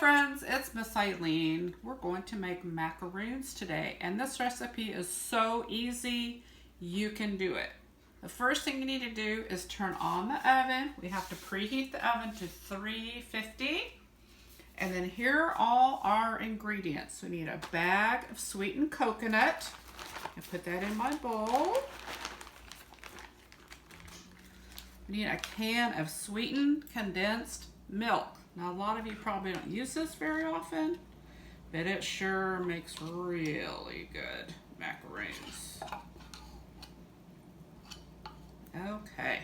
friends, it's Miss Eileen. We're going to make macaroons today, and this recipe is so easy, you can do it. The first thing you need to do is turn on the oven. We have to preheat the oven to 350. And then here are all our ingredients. We need a bag of sweetened coconut. I put that in my bowl. We need a can of sweetened condensed milk. Now, a lot of you probably don't use this very often, but it sure makes really good macaroons. Okay.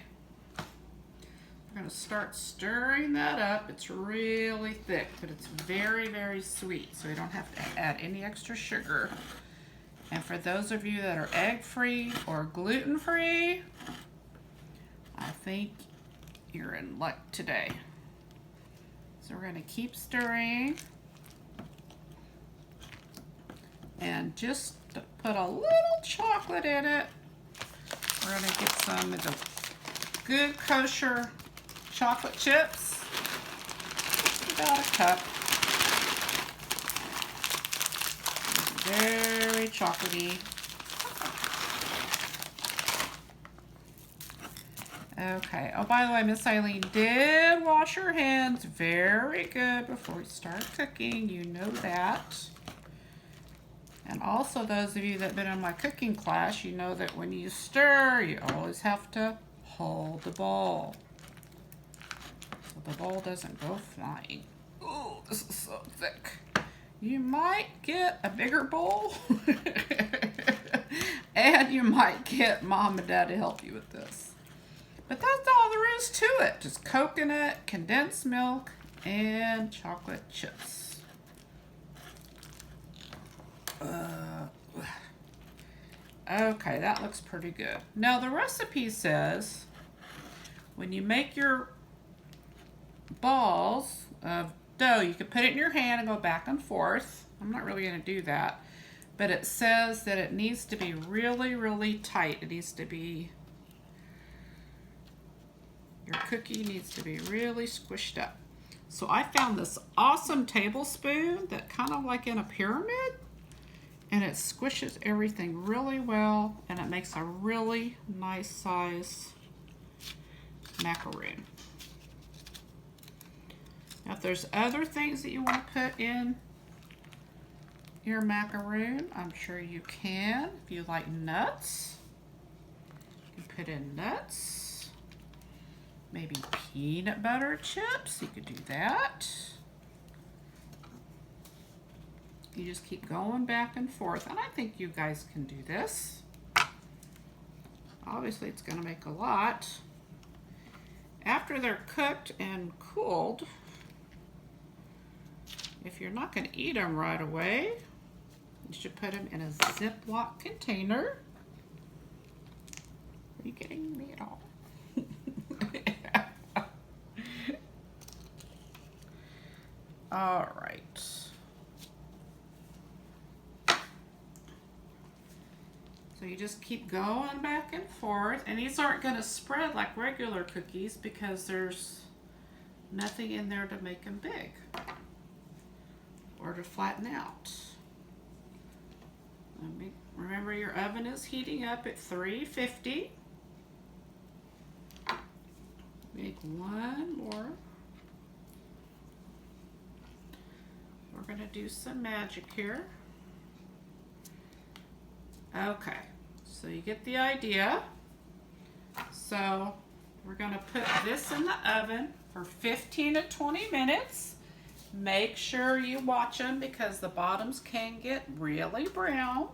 We're going to start stirring that up. It's really thick, but it's very, very sweet, so we don't have to add any extra sugar. And for those of you that are egg-free or gluten-free, I think you're in luck today. So we're going to keep stirring and just put a little chocolate in it. We're going to get some of the good kosher chocolate chips, about a cup. Very chocolatey. Okay. Oh, by the way, Miss Eileen did wash her hands very good before we start cooking. You know that. And also, those of you that have been in my cooking class, you know that when you stir, you always have to hold the bowl so the bowl doesn't go flying. Ooh, this is so thick. You might get a bigger bowl, and you might get Mom and Dad to help you with this. But that's all there is to it. Just coconut, condensed milk, and chocolate chips. Okay, that looks pretty good. Now the recipe says when you make your balls of dough, you can put it in your hand and go back and forth. I'm not really going to do that. But it says that it needs to be really, really tight. It needs to be, your cookie needs to be really squished up. So I found this awesome tablespoon that kind of like in a pyramid. And it squishes everything really well, and it makes a really nice size macaroon. Now, if there's other things that you want to put in your macaroon, I'm sure you can. If you like nuts, you can put in nuts. Maybe peanut butter chips, you could do that. You just keep going back and forth, and I think you guys can do this. Obviously, it's going to make a lot. After they're cooked and cooled, if you're not going to eat them right away, you should put them in a Ziploc container. Are you kidding me at all? All right. So you just keep going back and forth, and these aren't going to spread like regular cookies because there's nothing in there to make them big or to flatten out. Remember, your oven is heating up at 350. Make one more. We're going to do some magic here. Okay, so you get the idea. So we're going to put this in the oven for 15 to 20 minutes. Make sure you watch them because the bottoms can get really brown.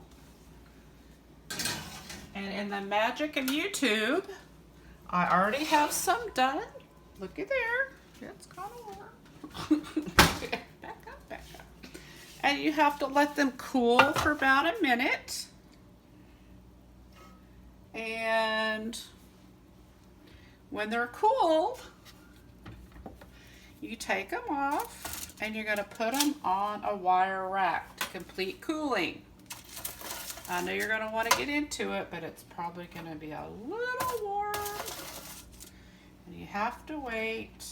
And in the magic of YouTube, I already have some done. Looky there. It's kind of warm. Back up, back up. And you have to let them cool for about a minute. And when they're cooled, you take them off and you're going to put them on a wire rack to complete cooling. I know you're going to want to get into it, but it's probably going to be a little warm. And you have to wait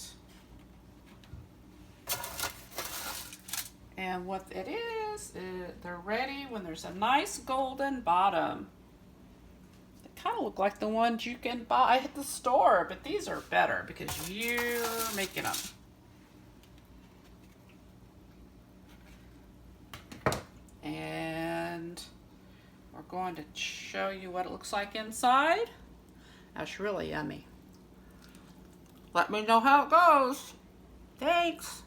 And what it is, they're ready when there's a nice golden bottom. They kind of look like the ones you can buy at the store, but these are better because you're making them. And we're going to show you what it looks like inside. That's really yummy. Let me know how it goes. Thanks.